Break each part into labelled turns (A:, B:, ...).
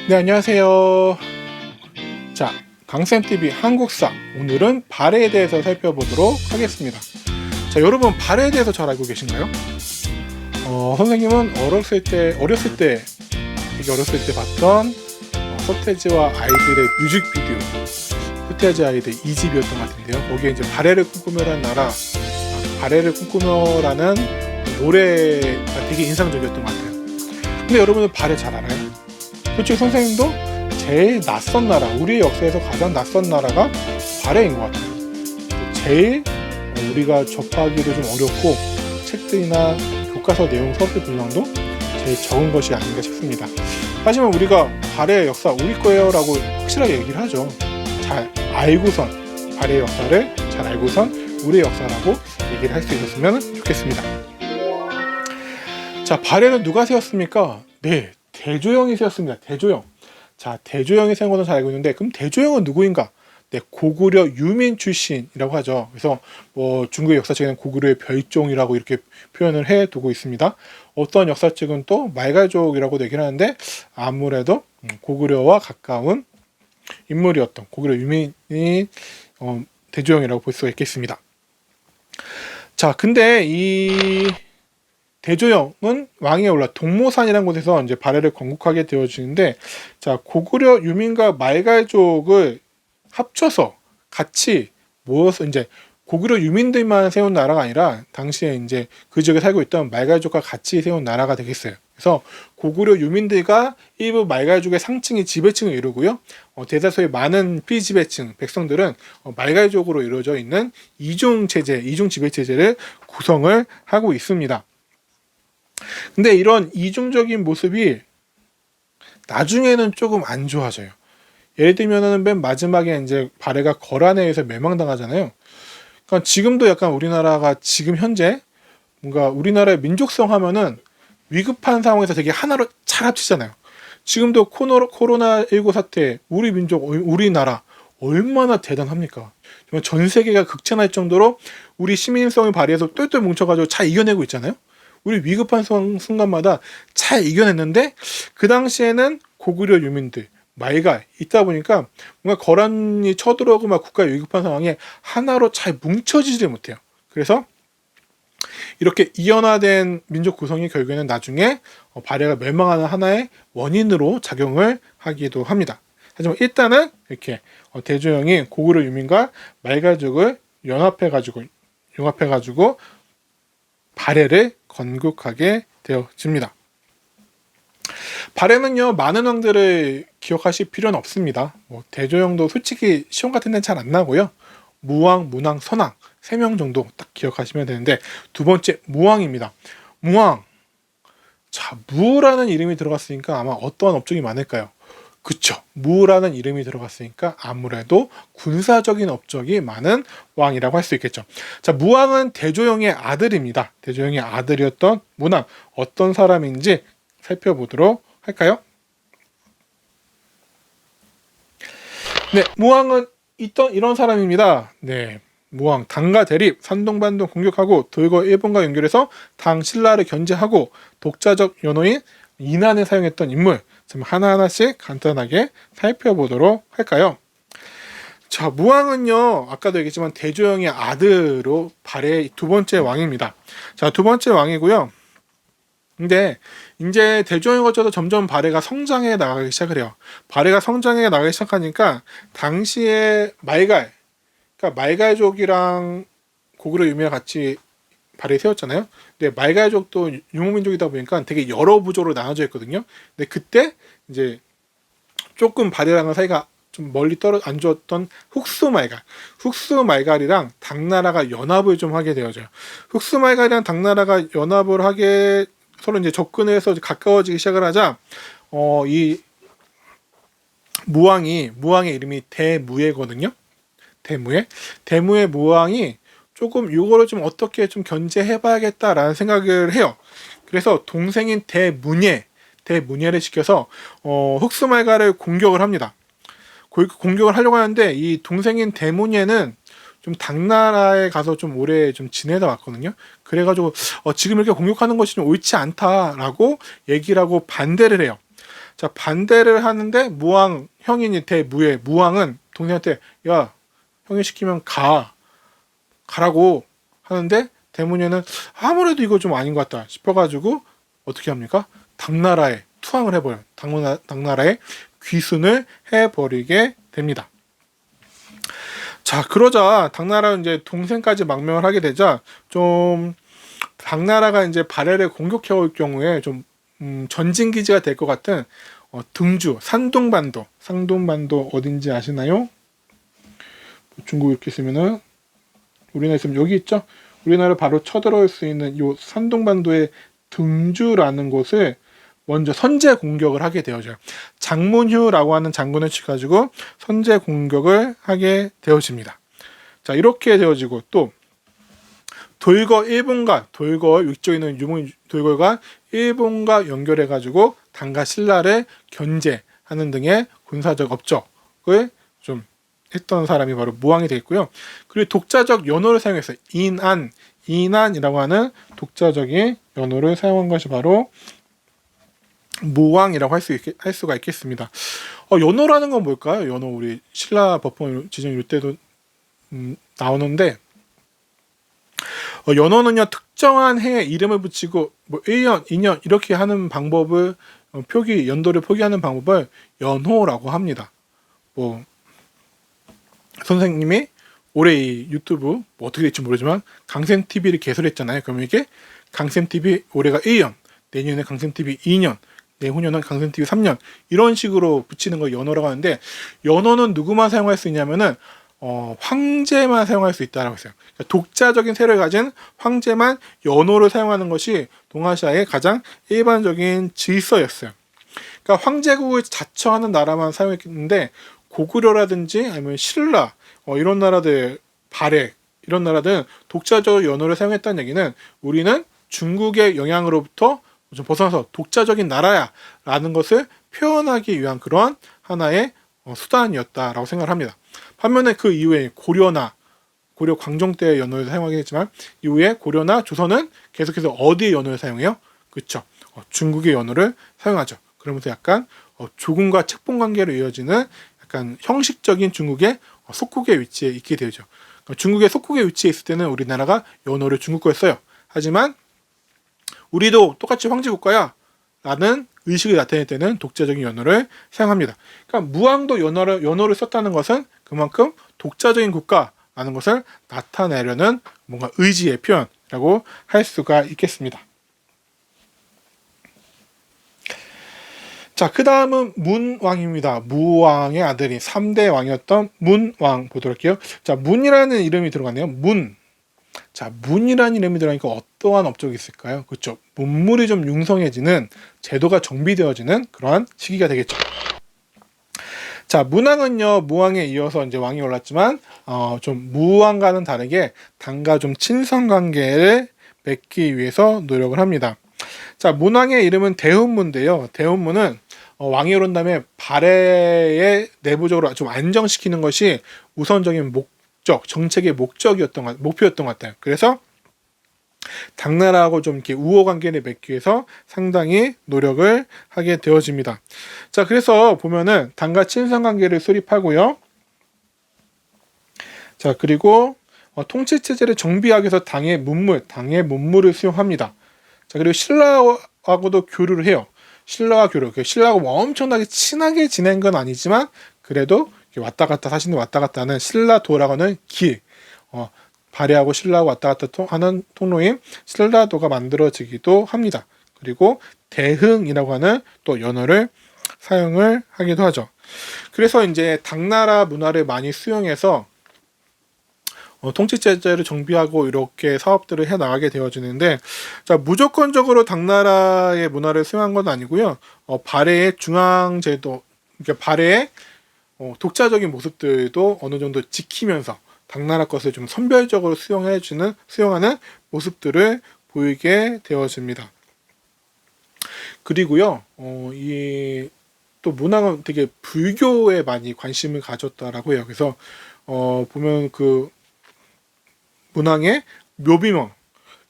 A: 네, 안녕하세요. 자, 강쌤TV 한국사. 오늘은 발해에 대해서 살펴보도록 하겠습니다. 자, 여러분, 발해에 대해서 잘 알고 계신가요? 선생님은 어렸을 때 봤던 서태지와 아이들의 뮤직비디오, 서태지 아이들 2집이었던 것 같은데요. 거기에 이제 발해를 꿈꾸며라는 발해를 꿈꾸며라는 노래가 되게 인상적이었던 것 같아요. 근데 여러분은 발해 잘 알아요? 솔직히 선생님도 제일 낯선 나라, 우리의 역사에서 가장 낯선 나라가 발해인 것 같아요. 제일 우리가 접하기도 좀 어렵고 책들이나 교과서 내용 서술 분량도 제일 적은 것이 아닌가 싶습니다. 하지만 우리가 발해의 역사 우리 거예요 라고 확실하게 얘기를 하죠. 잘 알고선, 발해의 역사를 잘 알고선 우리의 역사라고 얘기를 할 수 있었으면 좋겠습니다. 자, 발해는 누가 세웠습니까? 네, 대조영이 세웠습니다. 대조영. 자, 대조영이 세운 것은 잘 알고 있는데, 그럼 대조영은 누구인가? 네, 고구려 유민 출신이라고 하죠. 그래서 중국의 역사책에는 고구려의 별종이라고 이렇게 표현을 해두고 있습니다. 어떤 역사책은 또 말갈족이라고 얘기를 하는데, 아무래도 고구려와 가까운 인물이었던 고구려 유민이 대조영이라고 볼 수가 있겠습니다. 자, 근데 이 대조영은 왕위에 올라 동모산이라는 곳에서 이제 발해를 건국하게 되어지는데, 자, 고구려 유민과 말갈족을 합쳐서 같이 모여서 이제 고구려 유민들만 세운 나라가 아니라 당시에 이제 그 지역에 살고 있던 말갈족과 같이 세운 나라가 되겠어요. 그래서 고구려 유민들과 일부 말갈족의 상층이 지배층을 이루고요. 대다수의 많은 피지배층 백성들은 말갈족으로 이루어져 있는 이중 지배 체제를 구성을 하고 있습니다. 근데 이런 이중적인 모습이 나중에는 조금 안 좋아져요. 예를 들면은 맨 마지막에 이제 발해가 거란에 의해서 멸망당하잖아요. 그러니까 지금도 약간 우리나라가 지금 현재 뭔가 우리나라의 민족성 하면은 위급한 상황에서 되게 하나로 잘 합치잖아요. 지금도 코로나19 사태, 우리 민족, 우리나라 얼마나 대단합니까? 정말 전 세계가 극찬할 정도로 우리 시민성을 발휘해서 똘똘 뭉쳐가지고 잘 이겨내고 있잖아요. 우리 위급한 순간마다 잘 이겨냈는데, 그 당시에는 고구려 유민들, 말갈 있다 보니까 뭔가 거란이 쳐들어오고 막 국가의 위급한 상황에 하나로 잘 뭉쳐지지 못해요. 그래서 이렇게 이연화된 민족 구성이 결국에는 나중에 발해가 멸망하는 하나의 원인으로 작용을 하기도 합니다. 하지만 일단은 이렇게 대조영이 고구려 유민과 말갈족을 융합해가지고 발해를 건국하게 되어집니다. 발해는요, 많은 왕들을 기억하실 필요는 없습니다. 대조영도 솔직히 시험 같은 데는 잘 안 나고요. 무왕, 문왕, 선왕 3명 정도 딱 기억하시면 되는데, 두 번째 무왕입니다. 무왕. 자, 무라는 이름이 들어갔으니까 아마 어떠한 업적이 많을까요? 그쵸. 무라는 이름이 들어갔으니까 아무래도 군사적인 업적이 많은 왕이라고 할 수 있겠죠. 자, 무왕은 대조영의 아들입니다. 대조영의 아들이었던 문왕. 어떤 사람인지 살펴보도록 할까요? 네, 무왕은 이런 사람입니다. 네, 무왕 당과 대립, 산동반동 공격하고 돌고 일본과 연결해서 당 신라를 견제하고 독자적 연호인 이난을 사용했던 인물. 하나하나씩 간단하게 살펴보도록 할까요? 자, 무왕은요, 아까도 얘기했지만 대조영의 아들로 발해의 두 번째 왕입니다. 자, 두 번째 왕이고요. 근데 이제 대조영이 거쳐서 점점 발해가 성장해 나가기 시작을 해요. 발해가 성장해 나가기 시작하니까 당시에 그러니까 말갈족이랑 고구려 유민이랑 같이 발해 세웠잖아요. 근데 말갈족도 유목민족이다 보니까 되게 여러 부족으로 나눠져 있거든요. 근데 그때 이제 조금 발해랑은 사이가 좀 멀리 안 좋았던 흑수말갈이랑 당나라가 연합을 좀 하게 되어져요. 흑수말갈이랑 당나라가 연합을 하게 서로 이제 접근을 해서 가까워지기 시작을 하자, 이 무왕의 이름이 대무예거든요. 대무예 무왕이 조금 이거를 좀 어떻게 좀 견제해봐야겠다라는 생각을 해요. 그래서 동생인 대문예를 시켜서 흑수말갈을 공격을 합니다. 공격을 하려고 하는데, 이 동생인 대문예는 좀 당나라에 가서 좀 오래 좀 지내다 왔거든요. 그래가지고 지금 이렇게 공격하는 것이 좀 옳지 않다라고 얘기를 하고 반대를 해요. 자, 반대를 하는데 무왕, 형인이 대무예, 무왕은 동생한테 야, 형이 시키면 가라고 하는데 대무녀는 아무래도 이거 좀 아닌 것 같다 싶어가지고 어떻게 합니까? 당나라에 투항을 해버려요. 당나라에 귀순을 해버리게 됩니다. 자, 그러자 당나라는 이제 동생까지 망명을 하게 되자 좀 당나라가 이제 발해를 공격해 올 경우에 좀 전진기지가 될 것 같은 등주, 상동반도 어딘지 아시나요? 중국 이렇게 쓰면은 우리나라 있으면 여기 있죠? 우리나라 바로 쳐들어올 수 있는 이 산동반도의 등주라는 곳을 먼저 선제 공격을 하게 되어져요. 장문휴라고 하는 장군을 치가지고 선제 공격을 하게 되어집니다. 자, 이렇게 되어지고 또 돌거 위쪽에 있는 유목 돌거가 일본과 연결해가지고 당과 신라를 견제하는 등의 군사적 업적을 좀 했던 사람이 바로 무왕이 되겠고요. 그리고 독자적 연호를 사용했어요. 인안이라고 하는 독자적인 연호를 사용한 것이 바로 무왕이라고 할 수가 있겠습니다. 연호라는 건 뭘까요? 연호 우리 신라 법본 지정 이럴 때도 나오는데 연호는요 특정한 해에 이름을 붙이고 뭐 1년, 2년 이렇게 하는 방법을 연도를 표기하는 방법을 연호라고 합니다. 뭐 선생님이 올해 이 유튜브 뭐 어떻게 될지 모르지만 강샘TV를 개설했잖아요. 그러면 이게 강샘TV 올해가 1년, 내년에 강샘TV 2년, 내후년은 강샘TV 3년 이런 식으로 붙이는 걸 연호라고 하는데 연호는 누구만 사용할 수 있냐면은 황제만 사용할 수 있다라고 했어요. 그러니까 독자적인 세를 가진 황제만 연호를 사용하는 것이 동아시아의 가장 일반적인 질서였어요. 그러니까 황제국을 자처하는 나라만 사용했는데 고구려라든지 아니면 신라 이런 나라들 발해 이런 나라들은 독자적 연호를 사용했다는 얘기는 우리는 중국의 영향으로부터 좀 벗어나서 독자적인 나라야 라는 것을 표현하기 위한 그런 하나의 수단이었다라고 생각을 합니다. 반면에 그 이후에 고려 광종 때의 연호를 사용하긴 했지만 이후에 고려나 조선은 계속해서 어디의 연호를 사용해요? 그렇죠. 중국의 연호를 사용하죠. 그러면서 약간 조군과 책봉 관계로 이어지는 약간 형식적인 중국의 속국의 위치에 있게 되죠. 중국의 속국의 위치에 있을 때는 우리나라가 연호를 중국 거에 써요. 하지만 우리도 똑같이 황제 국가야 라는 의식을 나타낼 때는 독자적인 연호를 사용합니다. 그러니까 무왕도 연호를 썼다는 것은 그만큼 독자적인 국가라는 것을 나타내려는 뭔가 의지의 표현이라고 할 수가 있겠습니다. 자, 그 다음은 문왕입니다. 무왕의 아들인 3대 왕이었던 문왕 보도록 할게요. 자, 문이라는 이름이 들어갔네요. 자, 문이라는 이름이 들어가니까 어떠한 업적이 있을까요? 그렇죠. 문물이 좀 융성해지는 제도가 정비되어지는 그러한 시기가 되겠죠. 자, 문왕은요, 무왕에 이어서 이제 왕이 올랐지만, 좀 무왕과는 다르게 당과 좀 친선 관계를 맺기 위해서 노력을 합니다. 자, 문왕의 이름은 대훈문인데요. 대훈문은 왕이 오른 다음에 발해에 내부적으로 좀 안정시키는 것이 우선적인 정책의 목표였던 것 같아요. 그래서 당나라하고 좀 이렇게 우호 관계를 맺기 위해서 상당히 노력을 하게 되어집니다. 자, 그래서 보면은 당과 친선 관계를 수립하고요. 자, 그리고 통치 체제를 정비하기 위해서 당의 문물을 수용합니다. 자, 그리고 신라하고도 교류를 해요. 신라하고 뭐 엄청나게 친하게 지낸 건 아니지만 그래도 왔다 갔다 사신들 왔다 갔다 하는 신라도라고 하는 길, 발해하고 신라하고 왔다 갔다 하는 통로인 신라도가 만들어지기도 합니다. 그리고 대흥이라고 하는 또 연어를 사용을 하기도 하죠. 그래서 이제 당나라 문화를 많이 수용해서 통치체제를 정비하고 이렇게 사업들을 해 나가게 되어지는데, 자, 무조건적으로 당나라의 문화를 수용한 건 아니고요. 발해의 중앙제도, 그러니까 발해의 독자적인 모습들도 어느 정도 지키면서 당나라 것을 좀 선별적으로 수용하는 모습들을 보이게 되어집니다. 그리고요, 이 또 문화가 되게 불교에 많이 관심을 가졌다라고 해요. 그래서 보면 그 문왕의 묘비명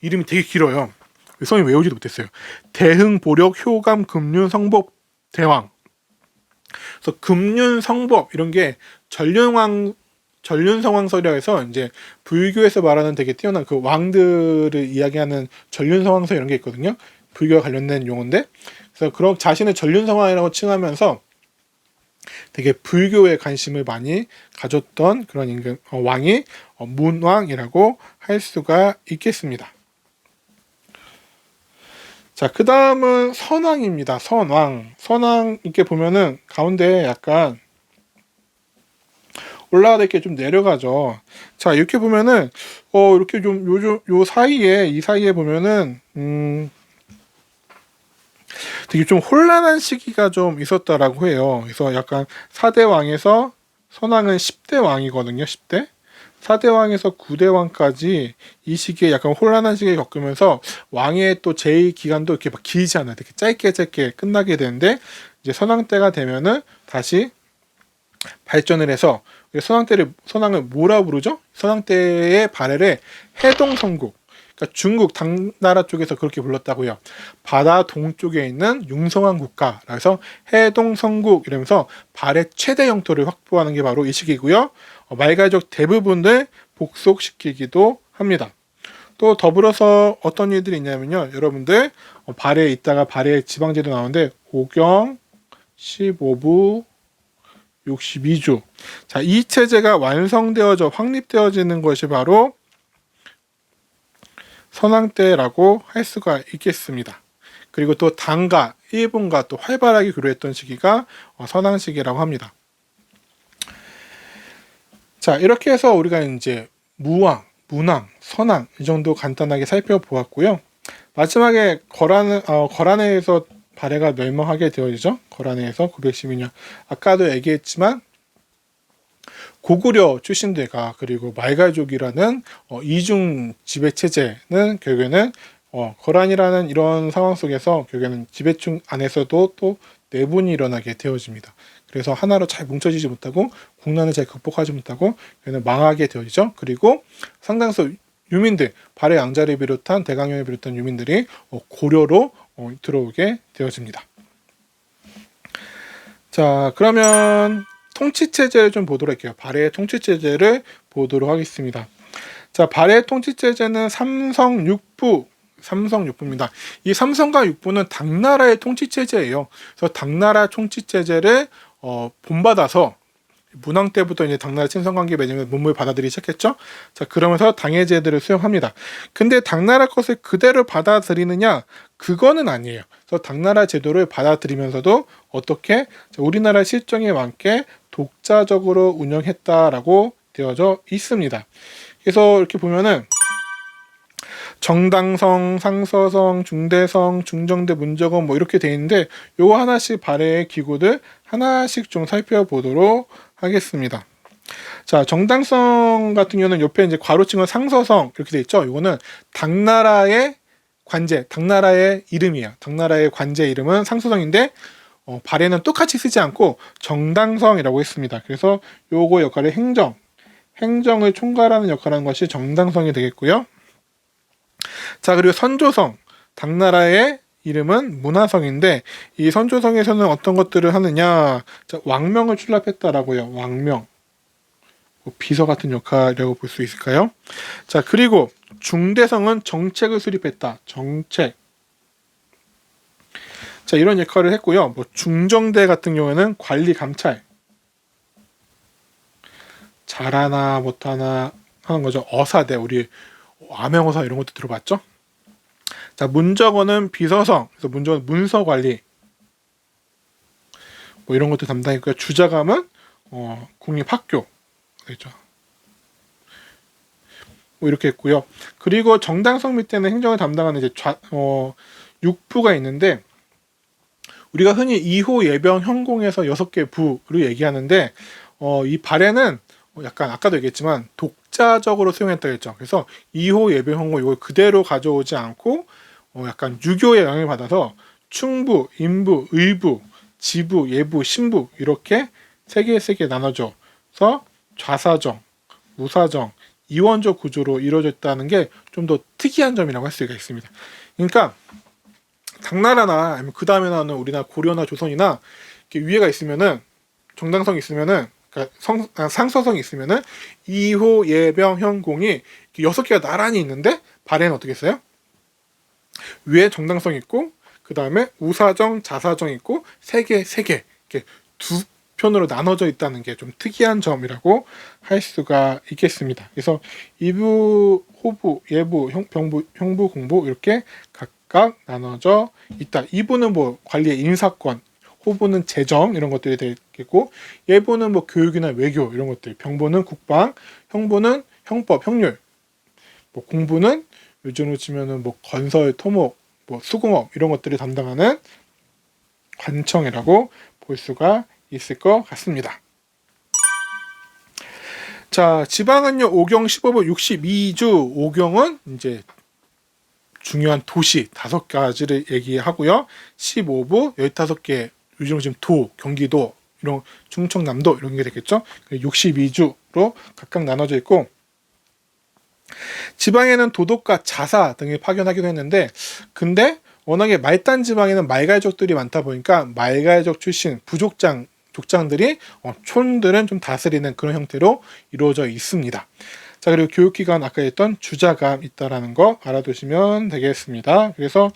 A: 이름이 되게 길어요. 성이 외우지도 못했어요. 대흥, 보력, 효감, 금륜, 성복, 대왕. 그래서 금륜성법 이런 게 전륜성왕설이라고 해서 이제 불교에서 말하는 되게 뛰어난 그 왕들을 이야기하는 전륜성왕설 이런 게 있거든요. 불교와 관련된 용어인데, 그래서 그런 자신을 전륜성왕이라고 칭하면서 되게 불교에 관심을 많이 가졌던 그런 왕이 문왕이라고 할 수가 있겠습니다. 자, 그 다음은 선왕입니다. 선왕 이렇게 보면은 가운데 약간 올라가다 이렇게 좀 내려가죠. 자, 이렇게 보면은 이렇게 좀 요즘 이 사이에 보면은 되게 좀 혼란한 시기가 좀 있었다라고 해요. 그래서 약간 4대 왕에서 선왕은 10대 왕이거든요. 10대. 4대 왕에서 9대 왕까지 이 시기에 약간 혼란한 시기를 겪으면서 왕의 또 제위 기간도 이렇게 막 길지 않아요. 되게 짧게 끝나게 되는데, 이제 선왕 때가 되면은 다시 발전을 해서, 선왕을 뭐라 부르죠? 선왕 때의 발해를 해동성국, 그러니까 중국 당나라 쪽에서 그렇게 불렀다고요. 바다 동쪽에 있는 융성한 국가, 그래서 해동성국 이러면서 발해 최대 영토를 확보하는 게 바로 이 시기고요. 말가족 대부분을 복속시키기도 합니다. 또 더불어서 어떤 일들이 있냐면요, 여러분들 발해에 있다가 발해 지방제도 나오는데 오경 15부 62주. 자, 이 체제가 완성되어져 확립되어지는 것이 바로 선왕 때라고 할 수가 있겠습니다. 그리고 또 당가, 일본과 또 활발하게 교류했던 시기가 선왕 시기라고 합니다. 자, 이렇게 해서 우리가 이제 무왕, 문왕, 선왕 이 정도 간단하게 살펴보았고요. 마지막에 거란에서 발해가 멸망하게 되어지죠. 거란에서 912년. 아까도 얘기했지만 고구려 출신들과 그리고 말가족이라는 이중 지배 체제는 결국에는 거란이라는 이런 상황 속에서 결국에는 지배층 안에서도 또 내분이 일어나게 되어집니다. 그래서 하나로 잘 뭉쳐지지 못하고 국난을 잘 극복하지 못하고 망하게 되어지죠. 그리고 상당수 유민들, 발해 양자를 비롯한 대강령을 비롯한 유민들이 고려로 들어오게 되어집니다. 자, 그러면 통치체제를 좀 보도록 할게요. 발해의 통치체제를 보도록 하겠습니다. 자, 발해의 통치체제는 삼성육부입니다. 이 삼성과 육부는 당나라의 통치체제예요. 그래서 당나라 통치체제를 본받아서 문왕 때부터 이제 당나라 친선관계 맺으면서 문물 받아들이기 시작했죠. 자, 그러면서 당해제들을 수용합니다. 근데 당나라 것을 그대로 받아들이느냐? 그거는 아니에요. 그래서 당나라 제도를 받아들이면서도 어떻게 우리나라 실정에 맞게 독자적으로 운영했다라고 되어져 있습니다. 그래서 이렇게 보면은 정당성, 상서성, 중대성, 중정대, 문정원 뭐 이렇게 돼 있는데 요거 하나씩 발해의 기구들 하나씩 좀 살펴보도록 하겠습니다. 자, 정당성 같은 경우는 옆에 이제 괄호칭은 상서성 이렇게 돼 있죠. 이거는 당나라의 관제, 당나라의 이름이에요. 당나라의 관제 이름은 상서성인데 발해는 똑같이 쓰지 않고 정당성이라고 했습니다. 그래서 요거 역할을 행정을 총괄하는 역할을 하는 것이 정당성이 되겠고요. 자, 그리고 선조성, 당나라의 이름은 문화성인데 이 선조성에서는 어떤 것들을 하느냐? 자, 왕명을 출납했다라고요. 왕명, 비서 같은 역할이라고 볼 수 있을까요? 자, 그리고 중대성은 정책을 수립했다. 정책. 자, 이런 역할을 했고요. 중정대 같은 경우에는 관리 감찰. 잘하나 못하나 하는 거죠. 어사대, 우리 암행어사 이런 것도 들어봤죠? 자, 문정원은 비서성, 그래서 문정원 문서 관리 이런 것도 담당했고요. 주자감은 국립학교 되죠. 이렇게 했고요. 그리고 정당성 밑에는 행정을 담당하는 이제 육부가 있는데 우리가 흔히 2호 예병 현공에서 6개 부를 얘기하는데 이 발해는 약간 아까도 얘기했지만 독자적으로 수용했다고 했죠. 그래서 2호 예병 현공 이걸 그대로 가져오지 않고 약간 유교의 영향을 받아서 충부, 인부, 의부, 지부, 예부, 신부 이렇게 세 개 나눠져서 좌사정, 우사정, 이원적 구조로 이루어졌다는 게 좀 더 특이한 점이라고 할 수가 있습니다. 그러니까 당나라나 아니면 그 다음에 나오는 우리나라 고려나 조선이나 이렇게 위에가 있으면은 정당성이 있으면은, 그러니까 상서성이 있으면은 2호, 예병, 현공이 6개가 나란히 있는데 발해는 어떻게 써요? 위에 정당성 있고 그 다음에 우사정, 자사정 있고 3개 이렇게 두 편으로 나눠져 있다는 게 좀 특이한 점이라고 할 수가 있겠습니다. 그래서 이부, 호부, 예부, 병부, 형부, 공부 이렇게 각각 나눠져 있다. 이부는 뭐 관리의 인사권, 호부는 재정 이런 것들이 되겠고, 예부는 뭐 교육이나 외교 이런 것들, 병부는 국방, 형부는 형법, 형률, 뭐 공부는 요즘으로 치면은 뭐 건설, 토목, 뭐 수공업 이런 것들을 담당하는 관청이라고 볼 수가 있을 것 같습니다. 자, 지방은요, 5경 15부 62주, 5경은 이제 중요한 도시 5가지를 얘기하고요. 15부 15개, 요즘 지금 경기도, 이런 충청남도 이런 게 되겠죠. 62주로 각각 나눠져 있고, 지방에는 도독과 자사 등을 파견하기도 했는데, 근데 워낙에 말단 지방에는 말갈족들이 많다 보니까 말갈족 출신 족장들이 촌들은 좀 다스리는 그런 형태로 이루어져 있습니다. 자, 그리고 교육기관 아까 했던 주자감 있다라는 거 알아두시면 되겠습니다. 그래서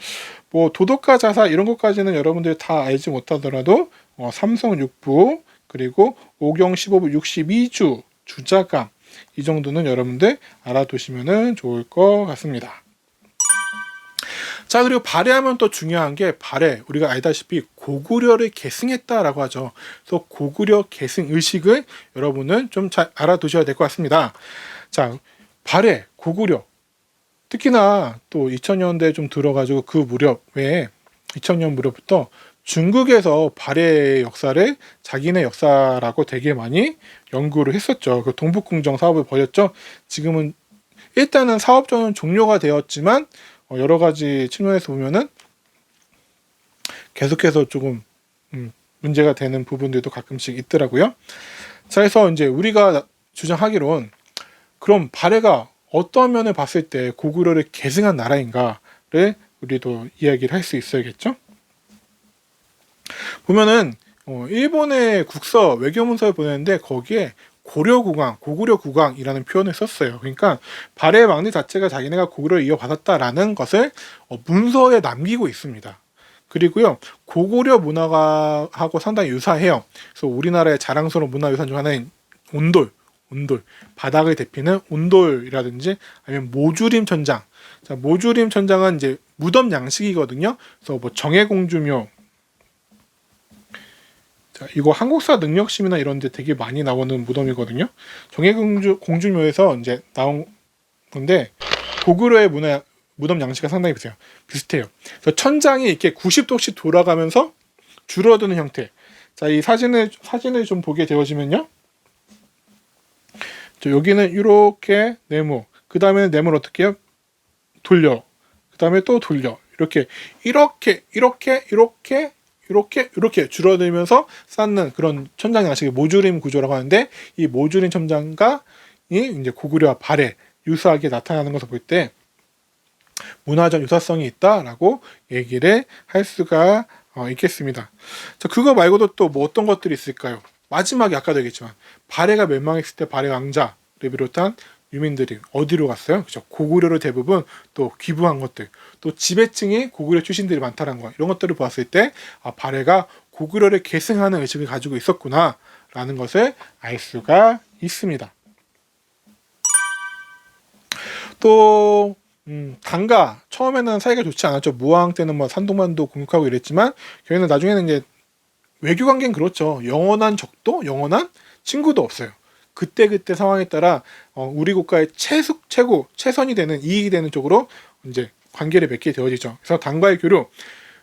A: 뭐 도덕과 자사 이런 것까지는 여러분들이 다 알지 못하더라도 삼성 6부 그리고 5경 15부 62주 주자감 이 정도는 여러분들 알아두시면 좋을 것 같습니다. 자, 그리고 발해하면 또 중요한 게, 발해 우리가 알다시피 고구려를 계승했다라고 하죠. 그래서 고구려 계승 의식을 여러분은 좀 잘 알아두셔야 될 것 같습니다. 자, 발해 고구려, 특히나 또 2000년대 좀 들어가지고 그 무렵에 2000년 무렵부터 중국에서 발해의 역사를 자기네 역사라고 되게 많이 연구를 했었죠. 그 동북궁정 사업을 벌였죠. 지금은 일단은 사업전은 종료가 되었지만 여러 가지 측면에서 보면은 계속해서 조금 문제가 되는 부분들도 가끔씩 있더라고요. 자, 그래서 이제 우리가 주장하기론, 그럼 발해가 어떤 면을 봤을 때 고구려를 계승한 나라인가를 우리도 이야기를 할 수 있어야겠죠. 보면은 일본의 국서 외교문서를 보냈는데 거기에 고구려 국왕이라는 표현을 썼어요. 그러니까 발해 왕리 자체가 자기네가 고구려를 이어받았다라는 것을 문서에 남기고 있습니다. 그리고요, 고구려 문화하고 상당히 유사해요. 그래서 우리나라의 자랑스러운 문화유산 중 하나인 온돌, 바닥을 데피는 온돌이라든지 아니면 모주림 천장. 자, 모주림 천장은 이제 무덤 양식이거든요. 그래서 뭐 정해공주묘, 이거 한국사 능력심이나 이런 데 되게 많이 나오는 무덤이거든요. 정해공주묘에서 이제 나온 건데, 고구려의 무덤 양식과 상당히 비슷해요. 그래서 천장이 이렇게 90도씩 돌아가면서 줄어드는 형태. 자, 이 사진을 좀 보게 되어지면요. 여기는 이렇게 네모, 그 다음에 네모를 어떻게 해요? 돌려, 그 다음에 또 돌려, 이렇게 줄어들면서 쌓는 그런 천장 양식의 모주림 구조라고 하는데, 이 모주림 천장이 이제 고구려와 발해 유사하게 나타나는 것을 볼 때 문화적 유사성이 있다라고 얘기를 할 수가 있겠습니다. 자, 그거 말고도 또 뭐 어떤 것들이 있을까요? 마지막에 아까도 얘기했지만 발해가 멸망했을 때 발해 왕자를 비롯한 유민들이 어디로 갔어요? 그죠? 고구려를 대부분 또 귀부한 것들, 또 지배층이 고구려 출신들이 많다는 거, 이런 것들을 보았을 때 발해가 고구려를 계승하는 의식을 가지고 있었구나라는 것을 알 수가 있습니다. 또 당과 처음에는 사이가 좋지 않았죠. 무왕 때는 뭐 산동만도 공격하고 이랬지만 걔는 나중에는 이제 외교 관계는 그렇죠. 영원한 적도 영원한 친구도 없어요. 그때 상황에 따라 우리 국가의 최선이 되는, 이익이 되는 쪽으로 이제 관계를 맺게 되어지죠. 그래서 당과의 교류.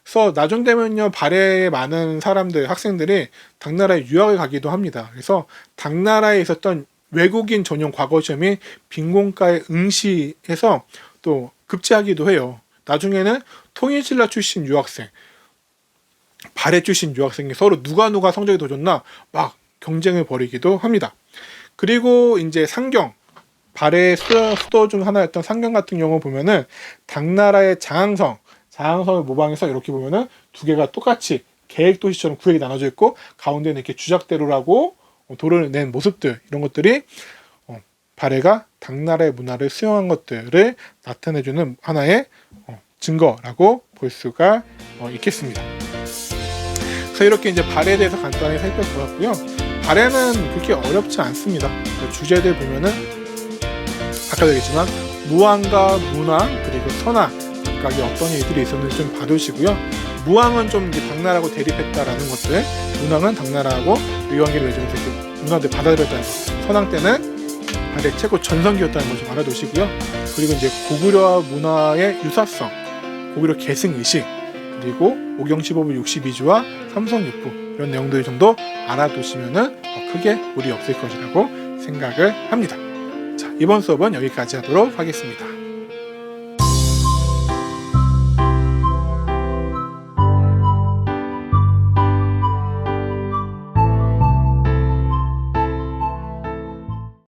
A: 그래서 나중 되면요, 발해에 많은 사람들, 학생들이 당나라에 유학을 가기도 합니다. 그래서 당나라에 있었던 외국인 전용 과거 시험이 빈곤가에 응시해서 또 급제하기도 해요. 나중에는 통일신라 출신 유학생, 발해 출신 유학생이 서로 누가 성적이 더 좋나 막 경쟁을 벌이기도 합니다. 그리고 이제 상경, 발해의 수도 중 하나였던 상경 같은 경우 보면은 당나라의 장항성을 모방해서 이렇게 보면은 두 개가 똑같이 계획 도시처럼 구역이 나눠져 있고 가운데는 이렇게 주작대로라고 도로를 낸 모습들, 이런 것들이 발해가 당나라의 문화를 수용한 것들을 나타내주는 하나의 증거라고 볼 수가 있겠습니다. 그래서 이렇게 이제 발해에 대해서 간단하게 살펴보았고요. 발해는 그렇게 어렵지 않습니다. 주제들 보면은 아까도 얘기했지만 무왕과 문왕 그리고 선왕 각각이 어떤 일들이 있었는지 좀 봐두시고요. 무왕은 좀 당나라하고 대립했다라는 것들, 문왕은 당나라하고 외관계를 맺으면서 문화들 받아들였다는 것, 선왕 때는 발해 최고 전성기였다는 걸 좀 알아두시고요. 그리고 이제 고구려 문화의 유사성, 고구려 계승의식, 그리고 오경15부 62주와 삼성육부 이런 내용들 정도 알아두시면은 크게 무리 없을 것이라고 생각을 합니다. 자, 이번 수업은 여기까지 하도록 하겠습니다.